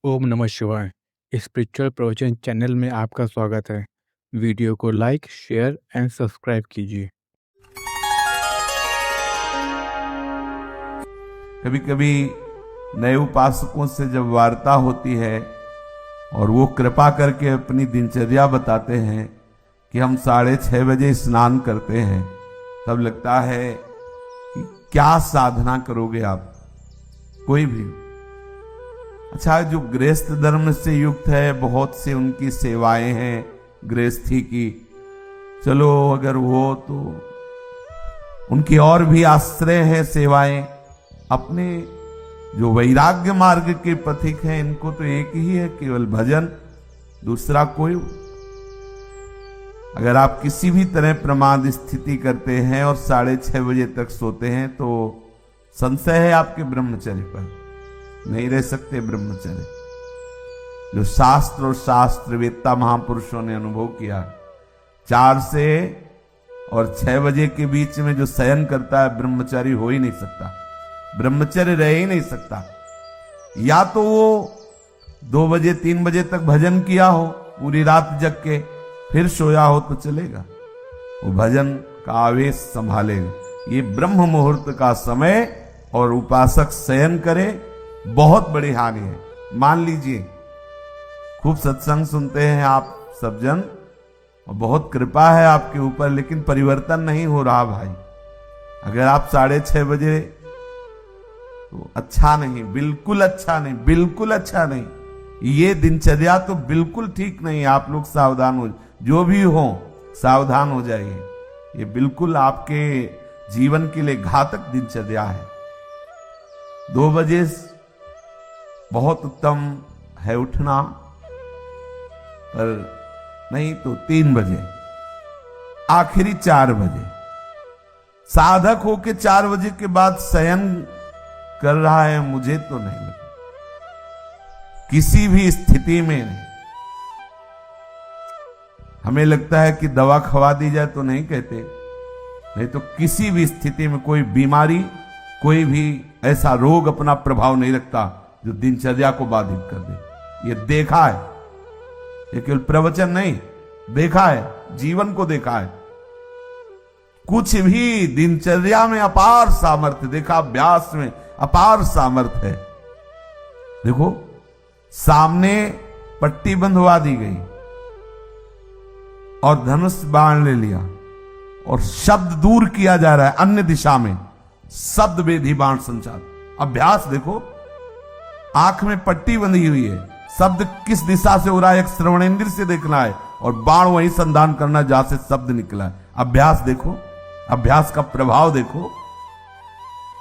ओम नमः शिवाय। स्पिरिचुअल प्रवचन चैनल में आपका स्वागत है। वीडियो को लाइक, शेयर एंड सब्सक्राइब कीजिए। कभी कभी नए उपासकों से जब वार्ता होती है और वो कृपा करके अपनी दिनचर्या बताते हैं कि हम 6:30 बजे स्नान करते हैं, तब लगता है कि क्या साधना करोगे आप, कोई भी। अच्छा, जो गृहस्थ धर्म से युक्त है, बहुत से उनकी सेवाएं हैं गृहस्थी की, चलो अगर वो तो उनकी और भी आश्रय है सेवाएं। अपने जो वैराग्य मार्ग के पथिक हैं, इनको तो एक ही है, केवल भजन, दूसरा कोई। अगर आप किसी भी तरह प्रमाद स्थिति करते हैं और 6:30 बजे तक सोते हैं तो संशय है आपके ब्रह्मचर्य पर, नहीं रह सकते ब्रह्मचर्य। जो शास्त्र और शास्त्रवेत्ता महापुरुषों ने अनुभव किया, 4 से और 6 बजे के बीच में जो शयन करता है, ब्रह्मचारी हो ही नहीं सकता, ब्रह्मचर्य रह ही नहीं सकता। या तो वो 2 बजे 3 बजे तक भजन किया हो, पूरी रात जग के फिर सोया हो तो चलेगा, वो भजन का आवेश संभालेगा। ये ब्रह्म मुहूर्त का समय और उपासक शयन करे, बहुत बड़ी हानि है। मान लीजिए खूब सत्संग सुनते हैं आप सब जन और बहुत कृपा है आपके ऊपर, लेकिन परिवर्तन नहीं हो रहा भाई। अगर आप 6:30 बजे, तो अच्छा नहीं, बिल्कुल अच्छा नहीं, बिल्कुल अच्छा नहीं। ये दिनचर्या तो बिल्कुल ठीक नहीं। आप लोग सावधान हो, जो भी हो सावधान हो जाइए। ये बिल्कुल आपके जीवन के लिए घातक दिनचर्या है। 2 बजे बहुत उत्तम है उठना, पर नहीं तो 3 बजे, आखिरी 4 बजे। साधक होके 4 बजे के बाद शयन कर रहा है, मुझे तो नहीं लगता, किसी भी स्थिति में नहीं। हमें लगता है कि दवा खवा दी जाए तो नहीं कहते, नहीं तो किसी भी स्थिति में कोई बीमारी, कोई भी ऐसा रोग अपना प्रभाव नहीं रखता जो दिनचर्या को बाधित कर दे। ये देखा है, ये केवल प्रवचन नहीं, देखा है, जीवन को देखा है। कुछ भी दिनचर्या में अपार सामर्थ्य देखा, अभ्यास में अपार सामर्थ्य है। देखो, सामने पट्टी बंधवा दी गई और धनुष बाण ले लिया और शब्द दूर किया जा रहा है अन्य दिशा में, शब्द वेधी बाण संचार। अभ्यास देखो, आंख में पट्टी बंधी हुई है, शब्द किस दिशा से हो रहा है, एक श्रवणेंद्र से देखना है और बाण वहीं संधान करना जहां से शब्द निकला है। अभ्यास देखो, अभ्यास का प्रभाव देखो,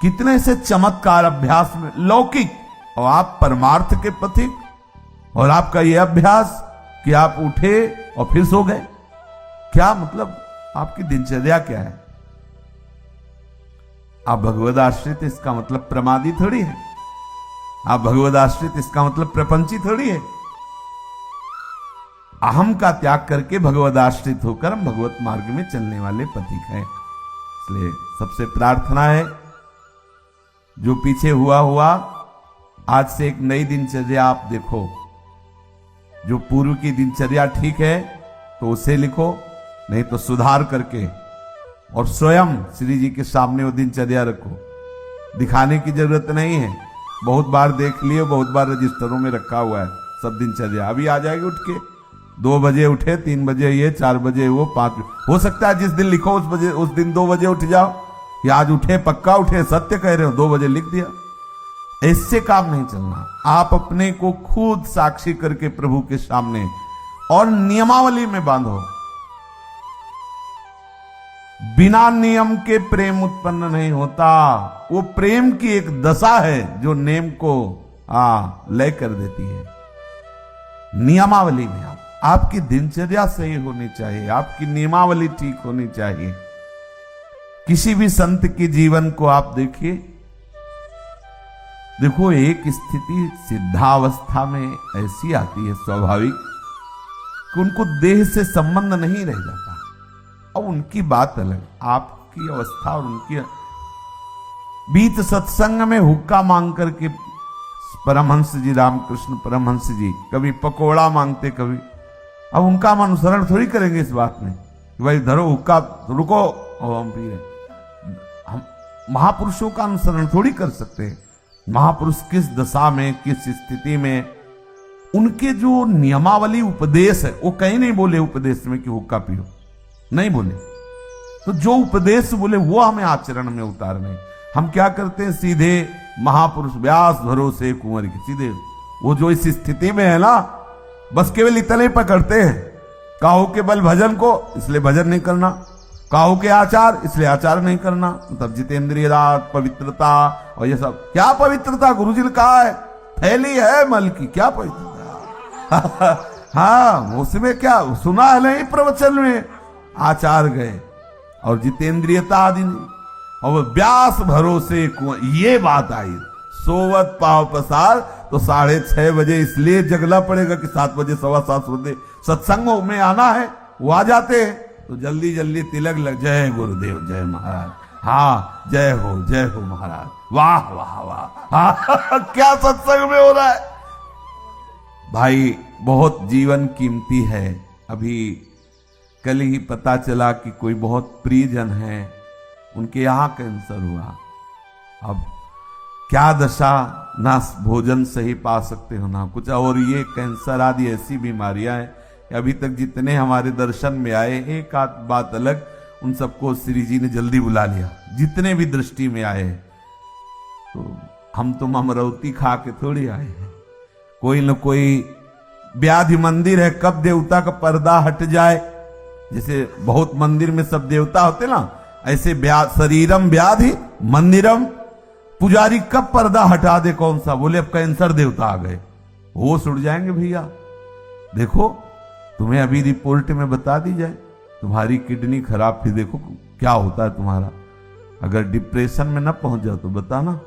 कितने से चमत्कार अभ्यास में लौकिक, और आप परमार्थ के पथिक, और आपका यह अभ्यास कि आप उठे और फिर सो गए। क्या मतलब, आपकी दिनचर्या क्या है? आप भगवद आश्रित, इसका मतलब प्रमादी थोड़ी है। आप भगवद आश्रित, इसका मतलब प्रपंची थोड़ी है। अहम का त्याग करके भगवद आश्रित होकर हम भगवत मार्ग में चलने वाले पथिक हैं। इसलिए सबसे प्रार्थना है, जो पीछे हुआ आज से एक नई दिनचर्या आप देखो। जो पूर्व की दिनचर्या ठीक है तो उसे लिखो, नहीं तो सुधार करके और स्वयं श्री जी के सामने वो दिनचर्या रखो। दिखाने की जरूरत नहीं है, बहुत बार देख लिए, बहुत बार रजिस्टरों में रखा हुआ है सब दिनचर्या। अभी आ जाएगी उठ के, 2 बजे उठे, 3 बजे ये, 4 बजे वो, 5 हो सकता है जिस दिन लिखो उस दिन 2 बजे उठ जाओ, कि आज उठे, पक्का उठे, सत्य कह रहे हो, 2 बजे लिख दिया। इससे काम नहीं चलना। आप अपने को खुद साक्षी करके प्रभु के सामने और नियमावली में बांधो। बिना नियम के प्रेम उत्पन्न नहीं होता। वो प्रेम की एक दशा है जो नेम को लय कर देती है। नियमावली में आपकी दिनचर्या सही होनी चाहिए, आपकी नियमावली ठीक होनी चाहिए। किसी भी संत के जीवन को आप देखिए, देखो एक स्थिति सिद्धावस्था में ऐसी आती है स्वाभाविक कि उनको देह से संबंध नहीं रह जाता। अब उनकी बात अलग, आपकी अवस्था और उनकी बीच सत्संग में हुक्का मांग करके परमहंस जी, रामकृष्ण परमहंस जी कभी पकोड़ा मांगते, कभी, अब उनका हम अनुसरण थोड़ी करेंगे इस बात में कि भाई धरो हुक्का, रुको और हम पी रहे। हम महापुरुषों का अनुसरण थोड़ी कर सकते हैं। महापुरुष किस दशा में, किस स्थिति में, उनके जो नियमावली उपदेश है, वो कहीं नहीं बोले उपदेश में कि हुक्का पियो, नहीं बोले। तो जो उपदेश बोले वो हमें आचरण में उतारने। हम क्या करते हैं, सीधे महापुरुष व्यास भरोसे कुंवर की, सीधे वो जो इस स्थिति में है ना, बस केवल इतना ही पकड़ते हैं, काहू के बल भजन को, इसलिए भजन नहीं करना, काहू के आचार, इसलिए आचार नहीं करना। मतलब जितेंद्रिय रात, पवित्रता और ये सब। क्या पवित्रता? गुरुजी ने कहा है थैली है मल की, क्या पवित्रता? हाँ, उसमें क्या सुना है नहीं प्रवचन में, आचार गए और जितेंद्रियता आदि नहीं। और व्यास भरोसे ये बात आई, सोवत पाव पसार, तो 6:30 बजे इसलिए जगना पड़ेगा कि 7 बजे 7:15 बजे सत्संग में आना है। वो आ जाते हैं तो जल्दी जल्दी तिलक लग, जय गुरुदेव, जय महाराज, हाँ जय हो महाराज, वाह वाह वाह, हाँ क्या सत्संग में हो रहा है भाई। बहुत जीवन कीमती है। अभी कल ही पता चला कि कोई बहुत प्रियजन है, उनके यहां कैंसर हुआ। अब क्या दशा, ना भोजन सही पा सकते हो ना कुछ, और ये कैंसर आदि ऐसी बीमारियां हैं। अभी तक जितने हमारे दर्शन में आए, एक आध बात अलग, उन सबको श्री जी ने जल्दी बुला लिया, जितने भी दृष्टि में आए। तो हम तो अमरौती खा के थोड़ी आए हैं। कोई न कोई व्याधि मंदिर है, कब देवता का पर्दा हट जाए, जैसे बहुत मंदिर में सब देवता होते ना, ऐसे शरीरम व्याधि मंदिरम, पुजारी कब पर्दा हटा दे, कौन सा, बोले अब कैंसर देवता आ गए, होश उड़ जाएंगे भैया। देखो तुम्हें अभी रिपोर्ट में बता दी जाए तुम्हारी किडनी खराब थी, देखो क्या होता है तुम्हारा। अगर डिप्रेशन में ना पहुंच जाओ तो बताना,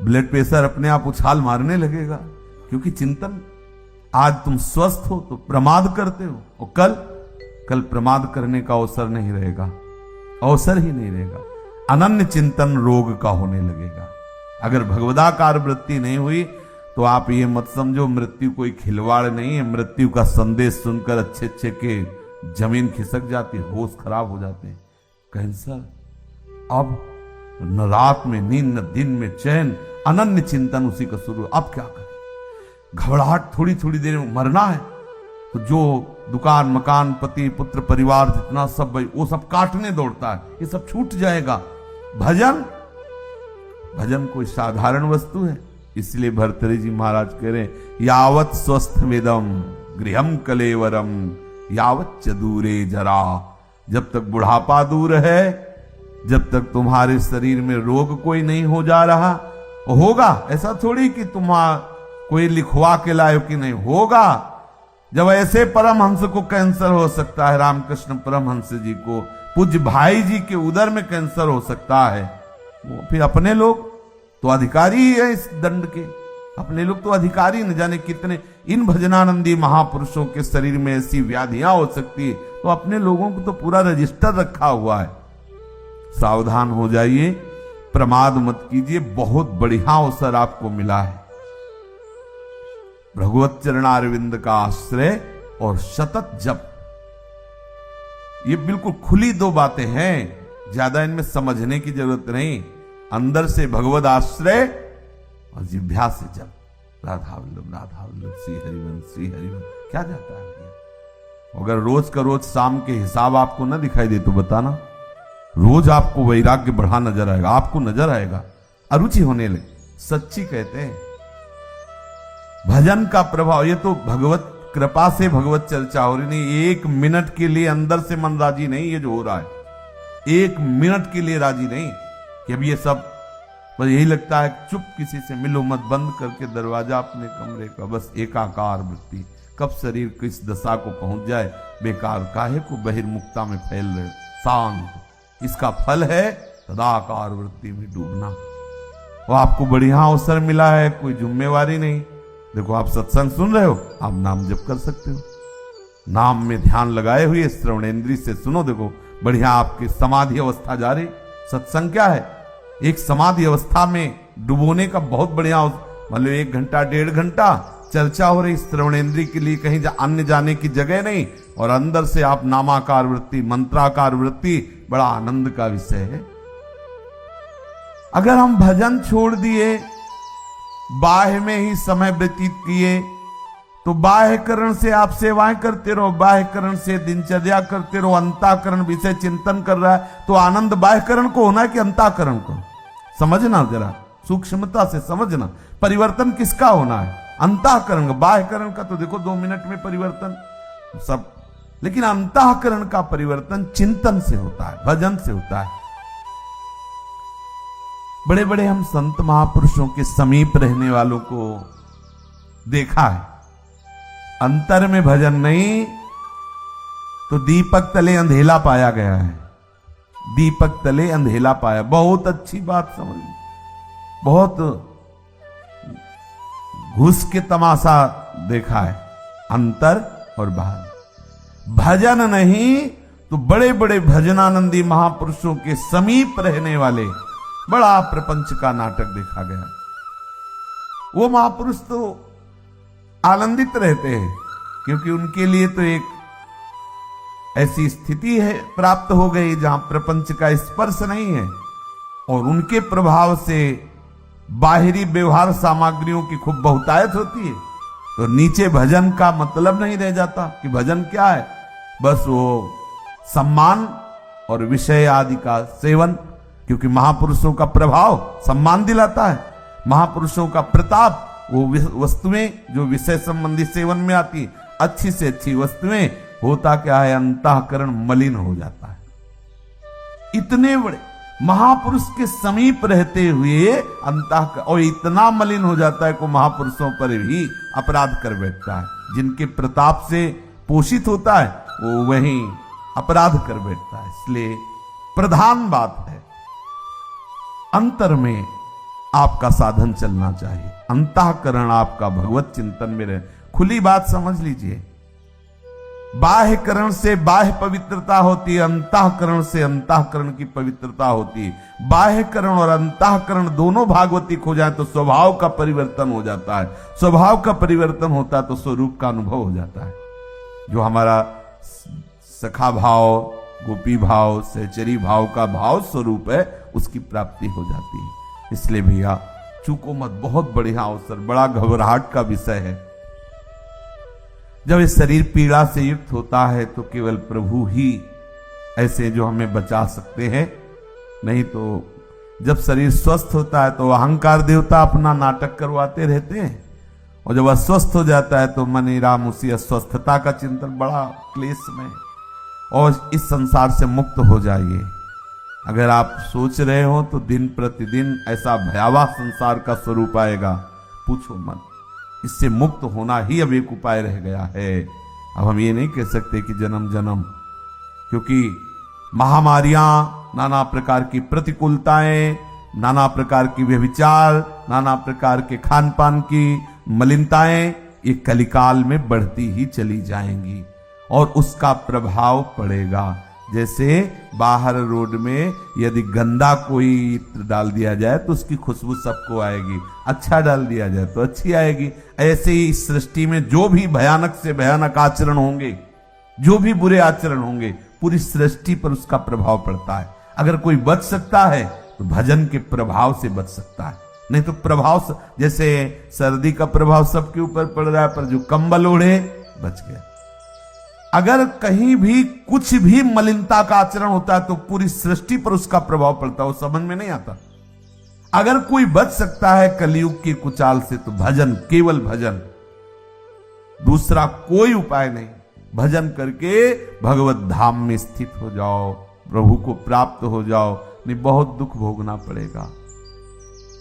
ब्लड प्रेशर अपने आप उछाल मारने लगेगा। क्योंकि चिंतन, आज तुम स्वस्थ हो तो प्रमाद करते हो, और कल प्रमाद करने का अवसर नहीं रहेगा, अवसर ही नहीं रहेगा। अनन्य चिंतन रोग का होने लगेगा। अगर भगवदाकार वृत्ति नहीं हुई तो आप ये मत समझो मृत्यु कोई खिलवाड़ नहीं है। मृत्यु का संदेश सुनकर अच्छे अच्छे के जमीन खिसक जाती है, होश खराब हो जाते हैं। कैंसर, अब न रात में नींद, न दिन में चैन, अनन्य चिंतन उसी का शुरू। अब क्या करें? घबराहट, थोड़ी थोड़ी देर में मरना है तो जो दुकान मकान पति पुत्र परिवार जितना सब भाई वो सब काटने दौड़ता है, ये सब छूट जाएगा। भजन कोई साधारण वस्तु है। इसलिए भर्तृहरि जी महाराज कह रहे हैं, यावत स्वस्थ वेदम गृहम कलेवरम यावत च दूरे जरा। जब तक बुढ़ापा दूर है, जब तक तुम्हारे शरीर में रोग कोई नहीं हो जा रहा, होगा ऐसा थोड़ी कि तुम कोई लिखवा के लायो कि नहीं होगा। जब ऐसे परमहंस को कैंसर हो सकता है, रामकृष्ण परमहंस जी को, पूज्य भाई जी के उदर में कैंसर हो सकता है, वो फिर अपने लोग तो अधिकारी ही है इस दंड के। अपने लोग तो अधिकारी, न जाने कितने इन भजनानंदी महापुरुषों के शरीर में ऐसी व्याधियां हो सकती है, तो अपने लोगों को तो पूरा रजिस्टर रखा हुआ है। सावधान हो जाइए, प्रमाद मत कीजिए। बहुत बढ़िया अवसर आपको मिला है। भगवत चरणारविंद का आश्रय और सतत जप, ये बिल्कुल खुली दो बातें हैं, ज्यादा इनमें समझने की जरूरत नहीं। अंदर से भगवत आश्रय और जिह्वा से जप, राधा वल्लभ श्री हरिवंश श्री हरिवंश। क्या जाता है? अगर रोज का रोज शाम के हिसाब आपको ना दिखाई दे तो बताना, रोज आपको वैराग्य बढ़ा नजर आएगा, आपको नजर आएगा, अरुचि होने लगे। सच्ची कहते हैं भजन का प्रभाव, ये तो भगवत कृपा से भगवत चर्चा हो रही नहीं। 1 मिनट के लिए अंदर से मन राजी नहीं, ये जो हो रहा है 1 मिनट के लिए राजी नहीं कि अब ये सब, बस यही लगता है चुप किसी से मिलो मत, बंद करके दरवाजा अपने कमरे का, बस एकाकार वृत्ति। कब शरीर किस दशा को पहुंच जाए, बेकार काहे को बहिर्मुखता में फैल रहे, शांत। इसका फल है सदाकार वृत्ति में डूबना। वो आपको बढ़िया अवसर मिला है, कोई जिम्मेवारी नहीं। देखो आप सत्संग सुन रहे हो, आप नाम जप कर सकते हो, नाम में ध्यान लगाए हुए श्रवणेन्द्रिय से सुनो। देखो बढ़िया आपकी समाधि अवस्था जारी। सत्संग क्या है? एक समाधि अवस्था में डुबोने का बहुत बढ़िया मान लो 1 घंटा 1.5 घंटा चर्चा हो रही, श्रवणेन्द्रिय के लिए कहीं अन्य जाने की जगह नहीं, और अंदर से आप नामाकार वृत्ति, मंत्राकार वृत्ति, बड़ा आनंद का विषय है। अगर हम भजन छोड़ दिए, बाह्य में ही समय व्यतीत किए, तो बाह्यकरण से आप सेवाएं करते रहो, बाह्यकरण से दिनचर्या करते रहो, अंतःकरण विषय चिंतन कर रहा है, तो आनंद बाह्यकरण को होना है कि अंतःकरण को? समझना, जरा सूक्ष्मता से समझना, परिवर्तन किसका होना है? अंतःकरण का। बाह्यकरण का तो देखो 2 मिनट में परिवर्तन सब, लेकिन अंतःकरण का परिवर्तन चिंतन से होता है, भजन से होता है। बड़े बड़े हम संत महापुरुषों के समीप रहने वालों को देखा है, अंतर में भजन नहीं तो दीपक तले अंधेला पाया गया है, दीपक तले अंधेला पाया। बहुत अच्छी बात समझ, बहुत घुस के तमाशा देखा है, अंतर और बाहर। भजन नहीं तो बड़े बड़े भजनानंदी महापुरुषों के समीप रहने वाले बड़ा प्रपंच का नाटक देखा गया। वो महापुरुष तो आनंदित रहते हैं, क्योंकि उनके लिए तो एक ऐसी स्थिति है प्राप्त हो गई जहां प्रपंच का स्पर्श नहीं है, और उनके प्रभाव से बाहरी व्यवहार सामग्रियों की खूब बहुतायत होती है, तो नीचे भजन का मतलब नहीं रह जाता कि भजन क्या है, बस वो सम्मान और विषय आदि का सेवन। क्योंकि महापुरुषों का प्रभाव सम्मान दिलाता है, महापुरुषों का प्रताप वो वस्तुएं जो विषय संबंधी सेवन में आती, अच्छी से अच्छी वस्तुएं, होता क्या है, अंतःकरण मलिन हो जाता है। इतने बड़े महापुरुष के समीप रहते हुए अंतःकरण और इतना मलिन हो जाता है को महापुरुषों पर भी अपराध कर बैठता है। जिनके प्रताप से पोषित होता है वो वही अपराध कर बैठता है। इसलिए प्रधान बात है, अंतर में आपका साधन चलना चाहिए, अंतःकरण आपका भगवत चिंतन में रहे। खुली बात समझ लीजिए, बाह्यकरण से बाह्य पवित्रता होती है, अंतःकरण से अंतःकरण की पवित्रता होती है। बाह्यकरण और अंतःकरण दोनों भागवतिक हो जाए तो स्वभाव का परिवर्तन हो जाता है, स्वभाव का परिवर्तन होता है तो स्वरूप का अनुभव हो जाता है। जो हमारा सखा भाव, गोपी भाव, सहचरी भाव का भाव स्वरूप है, उसकी प्राप्ति हो जाती है। इसलिए भैया चूको मत, बहुत बढ़िया अवसर, बड़ा घबराहट का विषय है। जब ये शरीर पीड़ा से युक्त होता है तो केवल प्रभु ही ऐसे जो हमें बचा सकते हैं, नहीं तो जब शरीर स्वस्थ होता है तो अहंकार देवता अपना नाटक करवाते रहते हैं, और जब अस्वस्थ हो जाता है तो मनी राम उसी अस्वस्थता का चिंतन, बड़ा क्लेश में। और इस संसार से मुक्त हो जाइए। अगर आप सोच रहे हो तो दिन प्रतिदिन ऐसा भयावह संसार का स्वरूप आएगा, पूछो मत। इससे मुक्त होना ही अब एक उपाय रह गया है। अब हम ये नहीं कह सकते कि जन्म जन्म, क्योंकि महामारियां, नाना प्रकार की प्रतिकूलताएं, नाना प्रकार की व्यभिचार, नाना प्रकार के खान पान की मलिनताएं, ये कलिकाल में बढ़ती ही चली जाएंगी और उसका प्रभाव पड़ेगा। जैसे बाहर रोड में यदि गंदा कोई इत्र डाल दिया जाए तो उसकी खुशबू सबको आएगी, अच्छा डाल दिया जाए तो अच्छी आएगी। ऐसे ही इस सृष्टि में जो भी भयानक से भयानक आचरण होंगे, जो भी बुरे आचरण होंगे, पूरी सृष्टि पर उसका प्रभाव पड़ता है। अगर कोई बच सकता है तो भजन के प्रभाव से बच सकता है, नहीं तो प्रभाव, जैसे सर्दी का प्रभाव सबके ऊपर पड़ रहा है, पर जो कंबल ओढ़े बच गया। अगर कहीं भी कुछ भी मलिनता का आचरण होता है तो पूरी सृष्टि पर उसका प्रभाव पड़ता है, वो समझ में नहीं आता। अगर कोई बच सकता है कलयुग की कुचाल से तो भजन, केवल भजन, दूसरा कोई उपाय नहीं। भजन करके भगवत धाम में स्थित हो जाओ, प्रभु को प्राप्त हो जाओ, नहीं बहुत दुख भोगना पड़ेगा।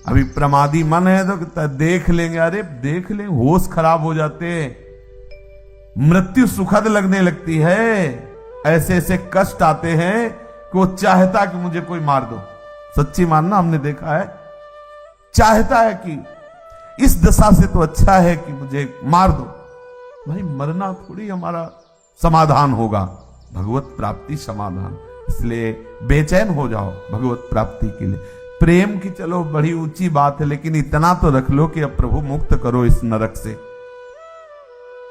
अभी प्रमादी मन है तो देख लेंगे, अरे देख लेंगे, होश खराब हो जाते हैं, मृत्यु सुखद लगने लगती है, ऐसे ऐसे कष्ट आते हैं कि वो चाहता कि मुझे कोई मार दो। सच्ची मानना, हमने देखा है, चाहता है कि इस दशा से तो अच्छा है कि मुझे मार दो। भाई मरना थोड़ी हमारा समाधान होगा, भगवत प्राप्ति समाधान। इसलिए बेचैन हो जाओ भगवत प्राप्ति के लिए। प्रेम की चलो बड़ी ऊंची बात है, लेकिन इतना तो रख लो कि अब प्रभु मुक्त करो इस नरक से,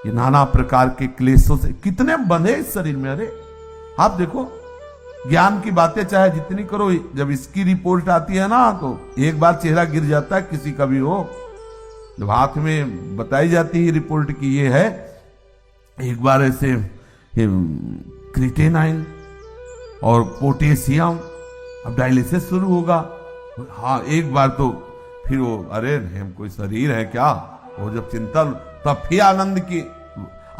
ये नाना प्रकार के क्लेशों से। कितने बंधे इस शरीर में। अरे आप देखो, ज्ञान की बातें चाहे जितनी करो, जब इसकी रिपोर्ट आती है ना तो एक बार चेहरा गिर जाता है किसी का भी हो। जब हाथ में बताई जाती है रिपोर्ट की ये है, एक बार ऐसे क्रिटेनाइन और पोटेशियम, अब डायलिसिस शुरू होगा। हाँ एक बार तो फिर वो अरे हम कोई शरीर है क्या, वो जब चिंतन, तब फिर आनंद की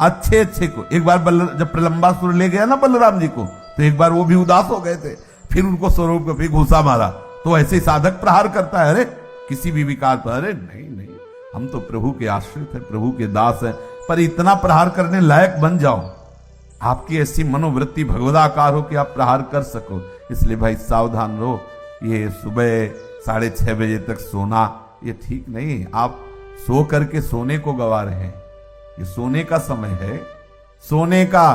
अच्छे अच्छे को। एक बार जब प्रलंबासुर ले गया ना बलराम जी को, तो एक बार वो भी उदास हो गए थे, फिर उनको स्वरूप को फिर घुसा मारा। तो ऐसे साधक प्रहार करता है, अरे किसी भी विकार पर, अरे नहीं नहीं हम तो प्रभु के आश्रित है, प्रभु के दास है। पर इतना प्रहार करने लायक बन जाओ, आपकी ऐसी मनोवृत्ति भगवदाकार हो कि आप प्रहार कर सको। इसलिए भाई सावधान रहो। ये सुबह 6:30 बजे तक सोना ये ठीक नहीं। आप सो करके सोने को गवा रहे हैं। ये सोने का समय है, सोने का,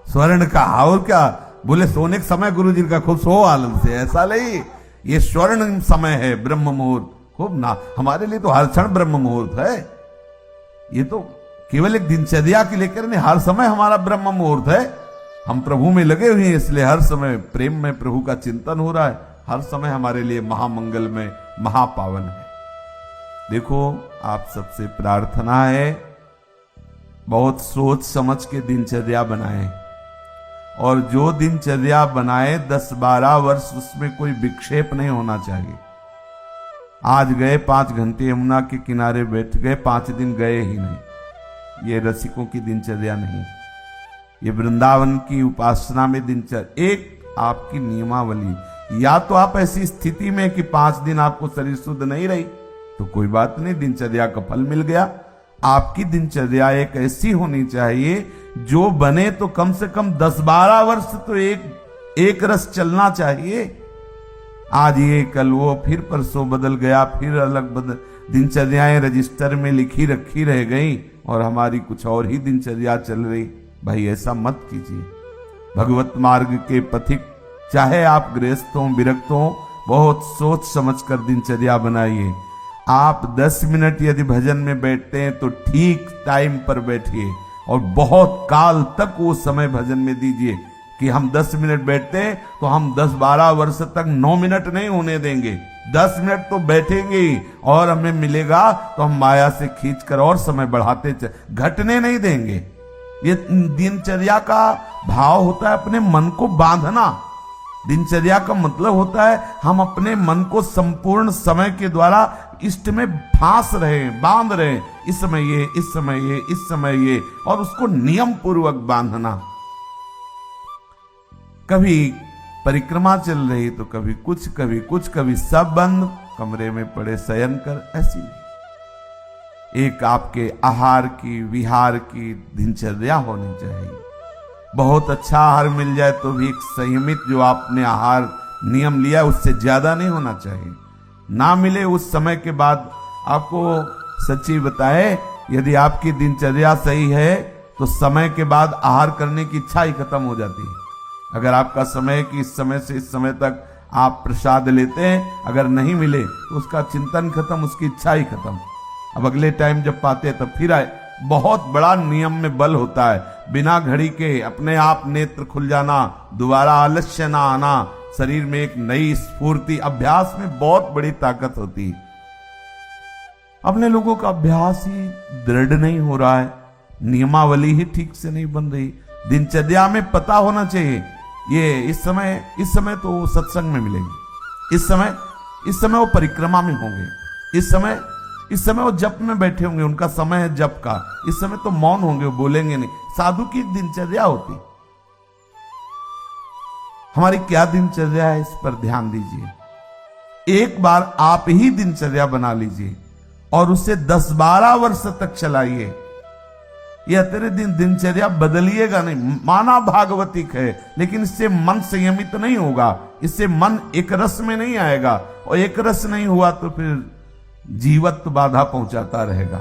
स्वर्ण का। और क्या बोले, सोने का समय गुरु जी का, खूब सो आनंद से। ऐसा नहीं, ये स्वर्ण समय है, ब्रह्म मुहूर्त खूब ना। हमारे लिए तो हर क्षण ब्रह्म मुहूर्त है। ये तो केवल एक दिनचर्या की लेकर नहीं, हर समय हमारा ब्रह्म मुहूर्त है। हम प्रभु में लगे हुए हैं, इसलिए हर समय प्रेम में प्रभु का चिंतन हो रहा है। हर समय हमारे लिए महामंगल में महापावन है। देखो आप सबसे प्रार्थना है, बहुत सोच समझ के दिनचर्या बनाएं, और जो दिनचर्या बनाए 10-12 वर्ष उसमें कोई विक्षेप नहीं होना चाहिए। आज गए 5 घंटे यमुना के किनारे बैठ गए, 5 दिन गए ही नहीं। ये रसिकों की दिनचर्या नहीं, ये वृंदावन की उपासना में दिनचर्या एक आपकी नियमावली। या तो आप ऐसी स्थिति में कि 5 दिन आपको शरीर शुद्ध नहीं रही तो कोई बात नहीं, दिनचर्या का फल मिल गया। आपकी दिनचर्या एक ऐसी होनी चाहिए जो बने तो कम से कम 10-12 वर्ष तो एक रस चलना चाहिए। आज ये कल वो, फिर परसों बदल गया, फिर अलग दिनचर्याएं रजिस्टर में लिखी रखी रह गई और हमारी कुछ और ही दिनचर्या चल रही। भाई ऐसा मत कीजिए। भगवत मार्ग के पथिक, चाहे आप गृहस्थ हो विरक्त हो, बहुत सोच समझ कर दिनचर्या बनाइए। आप 10 मिनट यदि भजन में बैठते हैं तो ठीक टाइम पर बैठिए और बहुत काल तक वो समय भजन में दीजिए। कि हम 10 मिनट बैठते हैं तो हम 10-12 वर्ष तक 9 मिनट नहीं होने देंगे, 10 मिनट तो बैठेंगे ही, और हमें मिलेगा तो हम माया से खींचकर और समय बढ़ाते घटने नहीं देंगे। ये दिनचर्या का भाव होता है अपने मन को बांधना। दिनचर्या का मतलब होता है हम अपने मन को संपूर्ण समय के द्वारा इष्ट में फांस रहे, बांध रहे। इस समय ये, इस समय ये, इस समय ये, और उसको नियम पूर्वक बांधना। कभी परिक्रमा चल रही तो कभी कुछ, कभी कुछ, कभी सब बंद, कमरे में पड़े शयन कर, ऐसी नहीं। एक आपके आहार की, विहार की दिनचर्या होनी चाहिए। बहुत अच्छा आहार मिल जाए तो भी एक संयमित, जो आपने आहार नियम लिया उससे ज्यादा नहीं होना चाहिए। ना मिले उस समय के बाद, आपको सच्ची बताए, यदि आपकी दिनचर्या सही है तो समय के बाद आहार करने की इच्छा ही खत्म हो जाती है। अगर आपका समय कि इस समय से इस समय तक आप प्रसाद लेते हैं, अगर नहीं मिले तो उसका चिंतन खत्म, उसकी इच्छा ही खत्म। अब अगले टाइम जब पाते हैं तब फिर आए। बहुत बड़ा नियम में बल होता है। बिना घड़ी के अपने आप नेत्र खुल जाना, दोबारा आलस्य ना आना, शरीर में एक नई स्फूर्ति। अभ्यास में बहुत बड़ी ताकत होती है। अपने लोगों का अभ्यास ही दृढ़ नहीं हो रहा है, नियमावली ही ठीक से नहीं बन रही। दिनचर्या में पता होना चाहिए, ये इस समय तो सत्संग में मिलेंगे, इस समय वो परिक्रमा में होंगे, इस समय वो जप में बैठे होंगे, उनका समय है जप का। इस समय तो मौन होंगे, वो बोलेंगे नहीं। साधु की दिनचर्या होती। हमारी क्या दिनचर्या है, इस पर ध्यान दीजिए। एक बार आप ही दिनचर्या बना लीजिए और उसे 10-12 वर्ष तक चलाइए। ये अतेरे दिनचर्या बदलिएगा नहीं। माना भागवतिक है, लेकिन इससे मन संयमित नहीं होगा, इससे मन एक रस में नहीं आएगा, और एक रस नहीं हुआ तो फिर जीवत्व बाधा पहुंचाता रहेगा।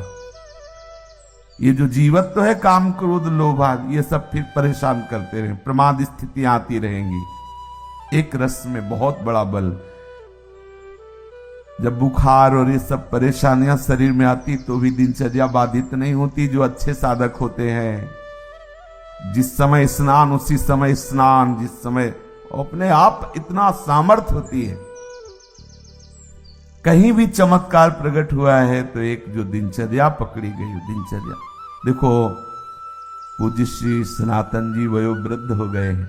ये जो जीवत्व है, काम क्रोध लोभ आदि, ये सब फिर परेशान करते रहे, प्रमाद स्थितियां आती रहेंगी। एक रस में बहुत बड़ा बल। जब बुखार और ये सब परेशानियां शरीर में आती तो भी दिनचर्या बाधित नहीं होती। जो अच्छे साधक होते हैं, जिस समय स्नान उसी समय स्नान, जिस समय अपने आप इतना सामर्थ्य होती है। कहीं भी चमत्कार प्रकट हुआ है तो एक जो दिनचर्या पकड़ी गई, दिनचर्या देखो। पूज्य श्री सनातन जी वयोवृद्ध हो गए हैं,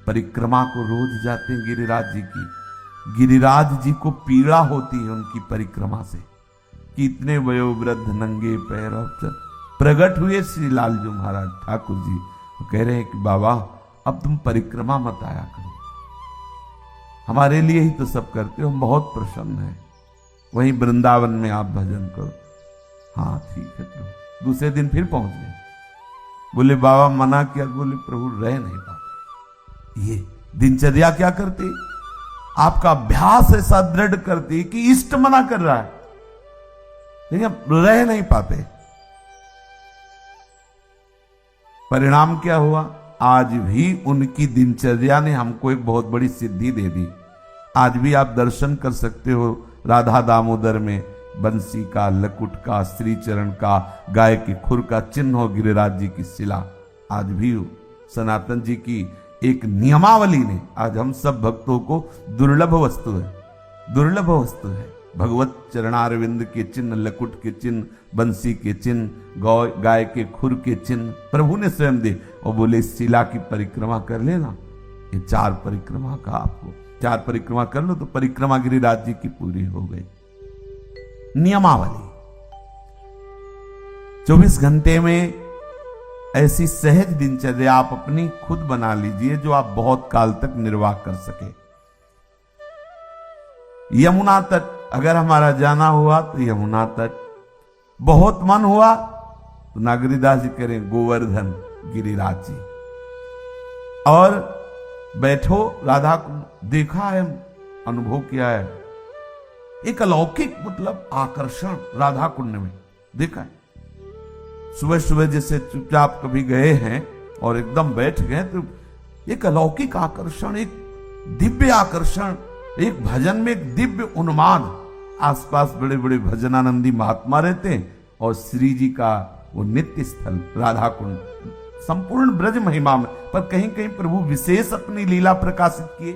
परिक्रमा को रोज जाते हैं गिरिराज जी की। गिरिराज जी को पीड़ा होती है उनकी परिक्रमा से कि इतने वयोवृद्ध नंगे पैर। और प्रकट हुए श्री लालजू महाराज ठाकुर जी, वो कह रहे हैं कि बाबा अब तुम परिक्रमा मत आया करो, हमारे लिए ही तो सब करते हो, हम बहुत प्रसन्न हैं। वहीं वृंदावन में आप भजन करो। हाँ ठीक है। तो दूसरे दिन फिर पहुंच गए। बोले बाबा मना किया। बोले प्रभु रह नहीं पाते। ये दिनचर्या क्या करती, आपका अभ्यास ऐसा दृढ़ करती कि इष्ट मना कर रहा है लेकिन रह नहीं पाते। परिणाम क्या हुआ, आज भी उनकी दिनचर्या ने हमको एक बहुत बड़ी सिद्धि दे दी। आज भी आप दर्शन कर सकते हो राधा दामोदर में बंसी का, लकुट का, श्री चरण का, गाय के खुर का चिन्ह हो, गिरिराज जी की शिला आज भी हो। सनातन जी की एक नियमावली ने आज हम सब भक्तों को दुर्लभ वस्तु है, दुर्लभ वस्तु है। भगवत चरणारविंद के चिन्ह, लकुट के चिन्ह, बंसी के चिन्ह, गाय के खुर के चिन्ह प्रभु ने स्वयं दे और बोले इस शिला की परिक्रमा कर लेना। ये 4 परिक्रमा का आपको 4 परिक्रमा कर लो तो परिक्रमा गिरिराज जी की पूरी हो गई। नियमावली 24 घंटे में ऐसी सहज दिनचर्या आप अपनी खुद बना लीजिए जो आप बहुत काल तक निर्वाह कर सके। यमुना तट अगर हमारा जाना हुआ तो यमुना तट, बहुत मन हुआ तो नागरीदास जी करें गोवर्धन गिरिराज जी, और बैठो राधा को देखा है, अनुभव किया है, एक अलौकिक मतलब आकर्षण राधा कुंड में देखा है। सुबह सुबह जैसे चुपचाप कभी गए हैं और एकदम बैठ गए तो एक अलौकिक आकर्षण, एक दिव्य आकर्षण, एक भजन में एक दिव्य उन्माद। आसपास बड़े बड़े भजनानंदी महात्मा रहते हैं और श्री जी का वो नित्य स्थल राधा कुंड संपूर्ण ब्रज महिमा में। पर कहीं कहीं प्रभु विशेष अपनी लीला प्रकाशित किए।